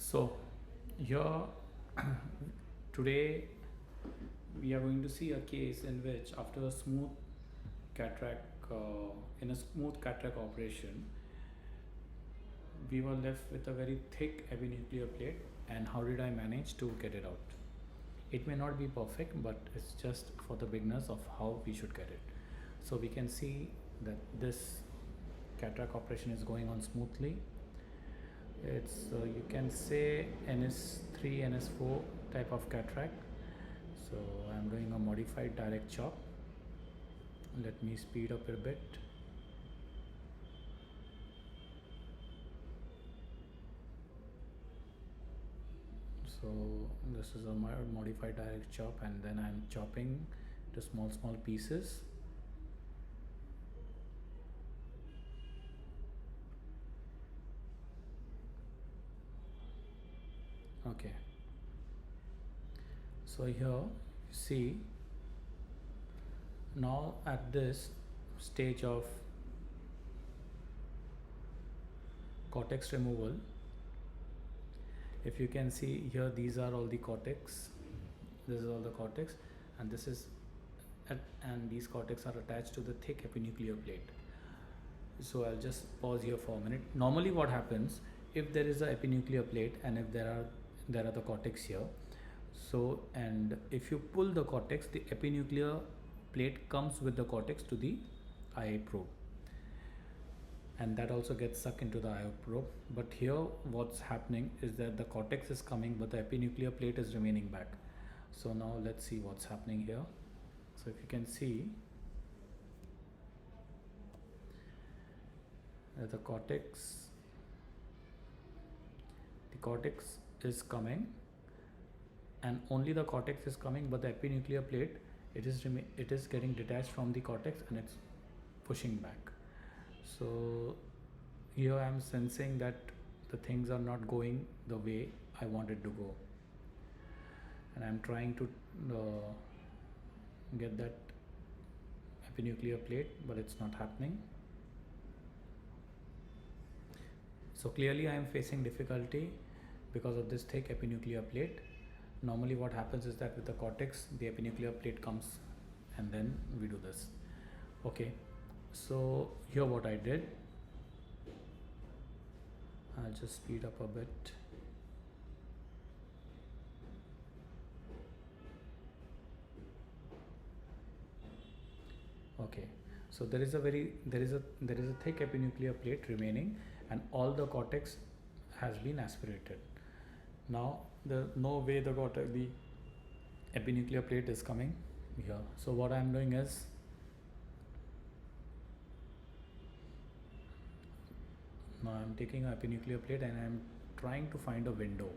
So, here today we are going to see a case in which, after a smooth cataract, in a smooth cataract operation, we were left with a very thick epinuclear plate. And how did I manage to get it out? It may not be perfect, but it's just for the beginners of how we should get it. So we can see that this cataract operation is going on smoothly. It's you can say NS3 NS4 type of cataract. So I'm doing a modified direct chop. Let me speed up a bit. So this is a modified direct chop, and then I'm chopping to small pieces. Okay, so here you see, now at this stage of cortex removal, if you can see here, these are all the cortex, this is all the cortex, and this is and these cortex are attached to the thick epinuclear plate. So I'll just pause here for a minute. Normally what happens, if there is a epinuclear plate and if there are the cortex here, so and if you pull the cortex, the epinuclear plate comes with the cortex to the eye probe, and that also gets sucked into the eye probe. But here what's happening is that the cortex is coming, but the epinuclear plate is remaining back. So now let's see what's happening here. So if you can see that the cortex is coming, and only the cortex is coming, but the epinuclear plate, it is getting detached from the cortex and it's pushing back. So here I am sensing that the things are not going the way I wanted to go, and I'm trying to get that epinuclear plate, but it's not happening. So clearly I am facing difficulty because of this thick epinuclear plate. Normally what happens is that with the cortex, the epinuclear plate comes, and then we do this. Okay, so here what I did, I'll just speed up a bit. Okay, so there is a thick epinuclear plate remaining, and all the cortex has been aspirated. Now no way the epinuclear plate is coming here. So what I am doing is, now I am taking an epinuclear plate and I am trying to find a window.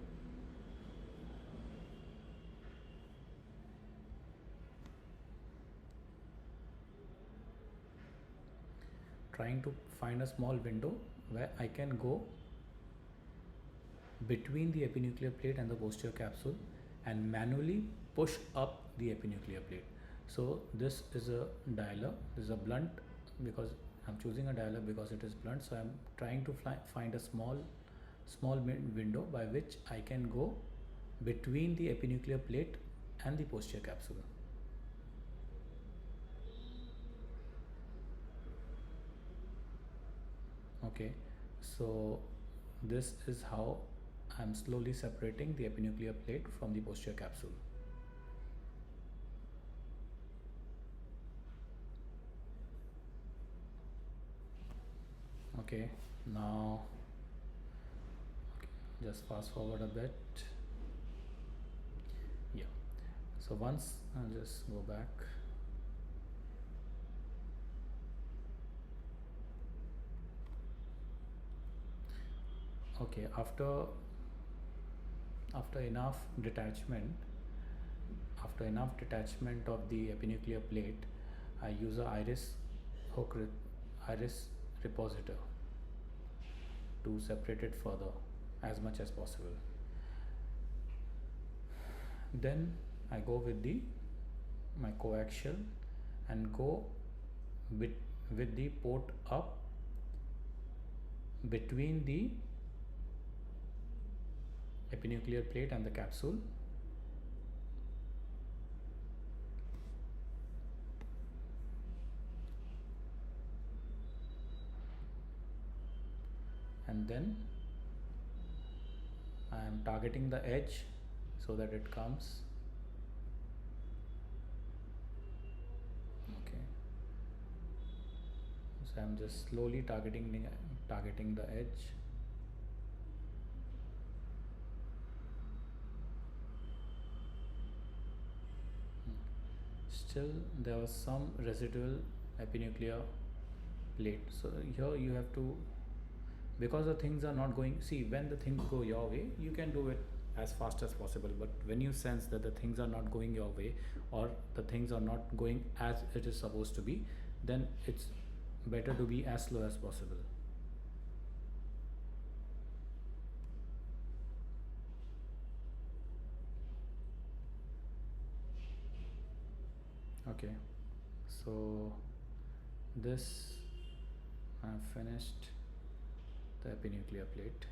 Trying to find a small window where I can go between the epinuclear plate and the posterior capsule and manually push up the epinuclear plate. So this is a dialer, this is a blunt, because I'm choosing a dialer because it is blunt. So I'm trying to find a small window by which I can go between the epinuclear plate and the posterior capsule. Okay, so this is how I'm slowly separating the epinuclear plate from the posterior capsule. Okay, now just fast forward a bit. Yeah, so once I'll just go back. Okay, after enough detachment of the epinuclear plate, I use a iris repositor to separate it further as much as possible. Then I go with my coaxial and go with the port up between the epinuclear plate and the capsule. And then I am targeting the edge so that it comes. Okay, so I'm just slowly targeting the edge. Still there was some residual epinuclear plate, so here you have to, because the things are not going, see, when the things go your way you can do it as fast as possible, but when you sense that the things are not going your way or the things are not going as it is supposed to be, then it's better to be as slow as possible. Okay, so this I have finished the epinuclear plate.